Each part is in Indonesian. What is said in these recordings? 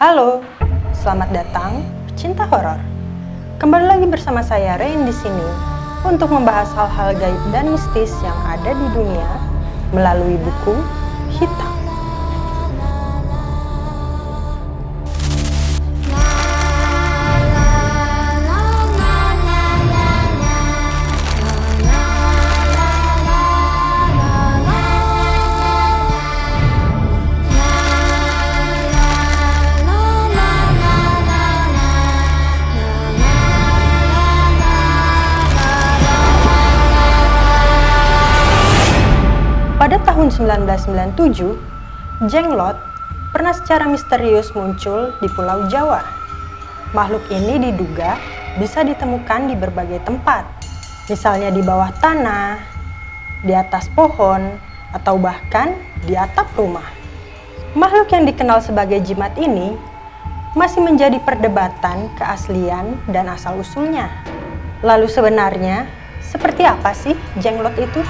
Halo, selamat datang pecinta horor. Kembali lagi bersama saya Rain di sini untuk membahas hal-hal gaib dan mistis yang ada di dunia melalui buku hitam. Pada tahun 1997, jenglot pernah secara misterius muncul di Pulau Jawa. Makhluk ini diduga bisa ditemukan di berbagai tempat, misalnya di bawah tanah, di atas pohon, atau bahkan di atap rumah. Makhluk yang dikenal sebagai jimat ini masih menjadi perdebatan keaslian dan asal-usulnya. Lalu sebenarnya, seperti apa sih jenglot itu?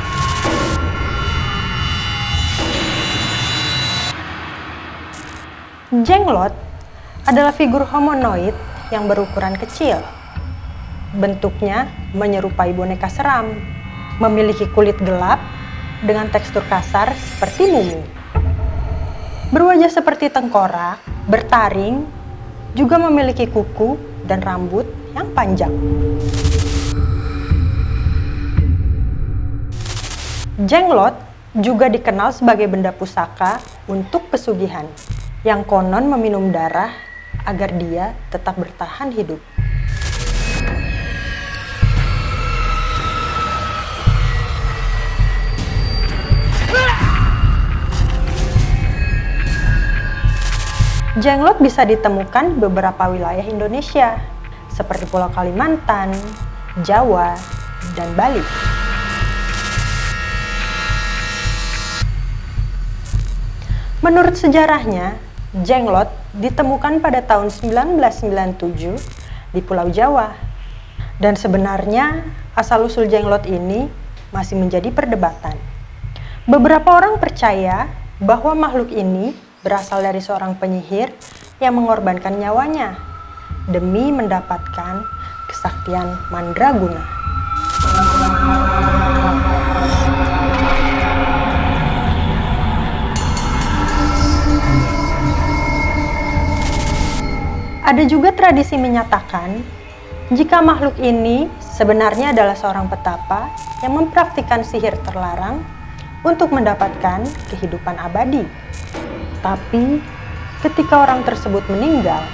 Jenglot adalah figur humanoid yang berukuran kecil. Bentuknya menyerupai boneka seram, memiliki kulit gelap dengan tekstur kasar seperti mumi. Berwajah seperti tengkorak, bertaring, juga memiliki kuku dan rambut yang panjang. Jenglot juga dikenal sebagai benda pusaka untuk pesugihan, yang konon meminum darah agar dia tetap bertahan hidup. Jenglot bisa ditemukan di beberapa wilayah Indonesia, seperti Pulau Kalimantan, Jawa, dan Bali. Menurut sejarahnya, jenglot ditemukan pada tahun 1997 di Pulau Jawa. Dan sebenarnya asal-usul jenglot ini masih menjadi perdebatan. Beberapa orang percaya bahwa makhluk ini berasal dari seorang penyihir yang mengorbankan nyawanya demi mendapatkan kesaktian mandraguna. Ada juga tradisi menyatakan jika makhluk ini sebenarnya adalah seorang petapa yang mempraktikkan sihir terlarang untuk mendapatkan kehidupan abadi. Tapi ketika orang tersebut meninggal,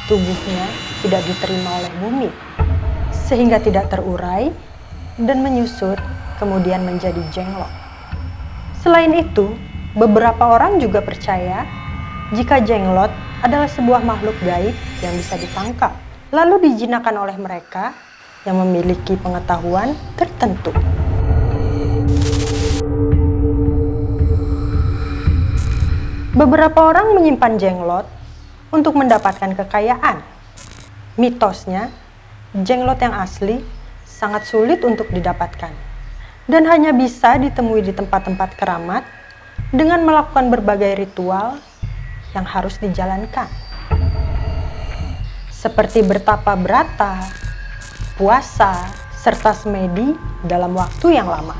tubuhnya tidak diterima oleh bumi, sehingga tidak terurai dan menyusut kemudian menjadi jenglot. Selain itu, beberapa orang juga percaya jika jenglot adalah sebuah makhluk gaib yang bisa ditangkap, lalu dijinakkan oleh mereka yang memiliki pengetahuan tertentu. Beberapa orang menyimpan jenglot untuk mendapatkan kekayaan. Mitosnya, jenglot yang asli sangat sulit untuk didapatkan dan hanya bisa ditemui di tempat-tempat keramat dengan melakukan berbagai ritual yang harus dijalankan, seperti bertapa brata, puasa, serta semedi dalam waktu yang lama.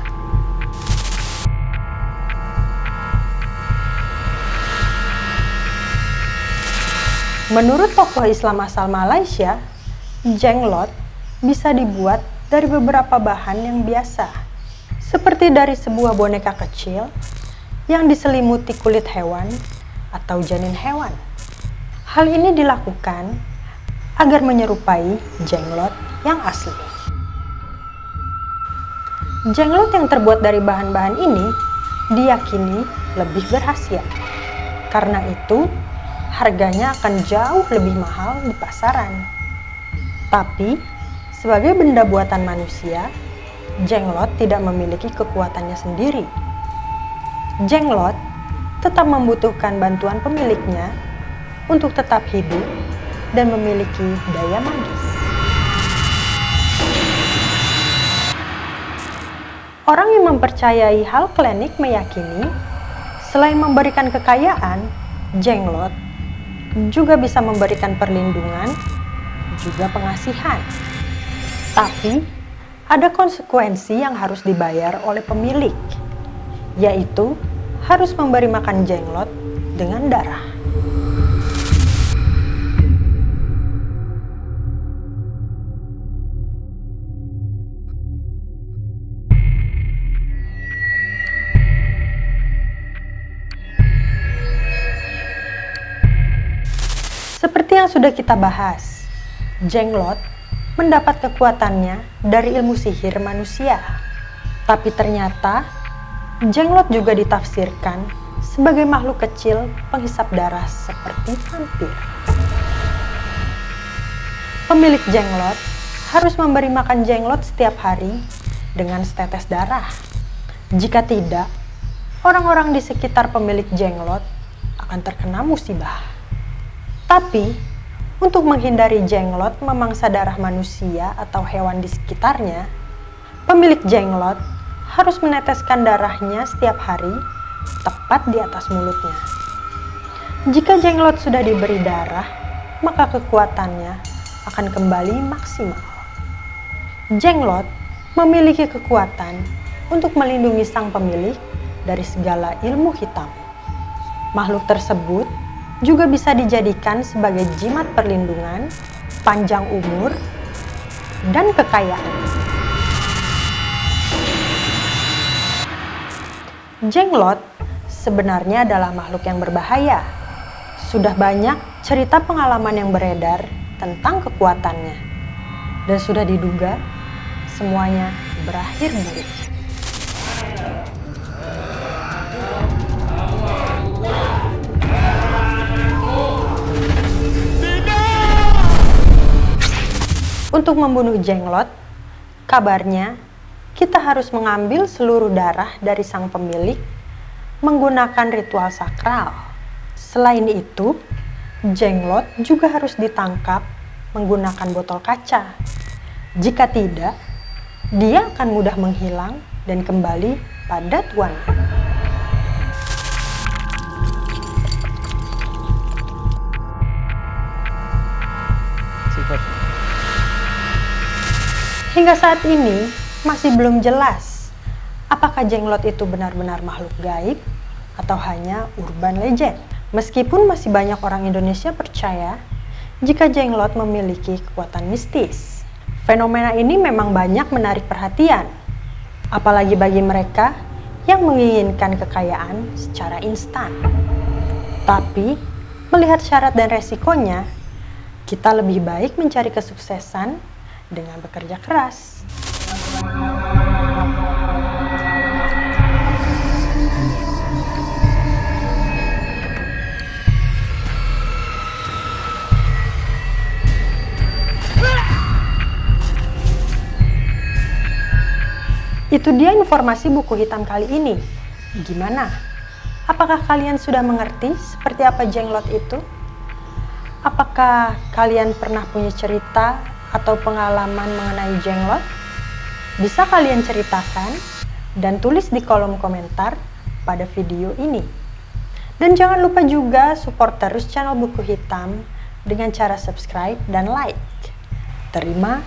Menurut tokoh Islam asal Malaysia, jenglot bisa dibuat dari beberapa bahan yang biasa, seperti dari sebuah boneka kecil yang diselimuti kulit hewan atau janin hewan. Hal ini dilakukan agar menyerupai jenglot yang asli. Jenglot yang terbuat dari bahan-bahan ini diyakini lebih berkhasiat. Karena itu, harganya akan jauh lebih mahal di pasaran. Tapi, sebagai benda buatan manusia, jenglot tidak memiliki kekuatannya sendiri. Jenglot tetap membutuhkan bantuan pemiliknya untuk tetap hidup dan memiliki daya magis. Orang yang mempercayai hal klinik meyakini, selain memberikan kekayaan, jenglot juga bisa memberikan perlindungan, juga pengasihan. Tapi, ada konsekuensi yang harus dibayar oleh pemilik, yaitu harus memberi makan jenglot dengan darah. Seperti yang sudah kita bahas, jenglot mendapat kekuatannya dari ilmu sihir manusia. Tapi ternyata, jenglot juga ditafsirkan sebagai makhluk kecil penghisap darah seperti vampir. Pemilik jenglot harus memberi makan jenglot setiap hari dengan setetes darah. Jika tidak, orang-orang di sekitar pemilik jenglot akan terkena musibah. Tapi, untuk menghindari jenglot memangsa darah manusia atau hewan di sekitarnya, pemilik jenglot harus meneteskan darahnya setiap hari tepat di atas mulutnya. Jika jenglot sudah diberi darah, maka kekuatannya akan kembali maksimal. Jenglot memiliki kekuatan untuk melindungi sang pemilik dari segala ilmu hitam. Makhluk tersebut juga bisa dijadikan sebagai jimat perlindungan, panjang umur, dan kekayaan. Jenglot sebenarnya adalah makhluk yang berbahaya. Sudah banyak cerita pengalaman yang beredar tentang kekuatannya, dan sudah diduga semuanya berakhir buruk. Untuk membunuh jenglot, kabarnya kita harus mengambil seluruh darah dari sang pemilik menggunakan ritual sakral. Selain itu, jenglot juga harus ditangkap menggunakan botol kaca. Jika tidak, dia akan mudah menghilang dan kembali pada tuannya. Hingga saat ini masih belum jelas apakah jenglot itu benar-benar makhluk gaib atau hanya urban legend. Meskipun masih banyak orang Indonesia percaya jika jenglot memiliki kekuatan mistis. Fenomena ini memang banyak menarik perhatian, apalagi bagi mereka yang menginginkan kekayaan secara instan. Tapi, melihat syarat dan resikonya, kita lebih baik mencari kesuksesan dengan bekerja keras. Itu dia informasi buku hitam kali ini. Gimana? Apakah kalian sudah mengerti seperti apa jenglot itu? Apakah kalian pernah punya cerita atau pengalaman mengenai jenglot? Bisa kalian ceritakan dan tulis di kolom komentar pada video ini. Dan jangan lupa juga support terus channel Buku Hitam dengan cara subscribe dan like. Terima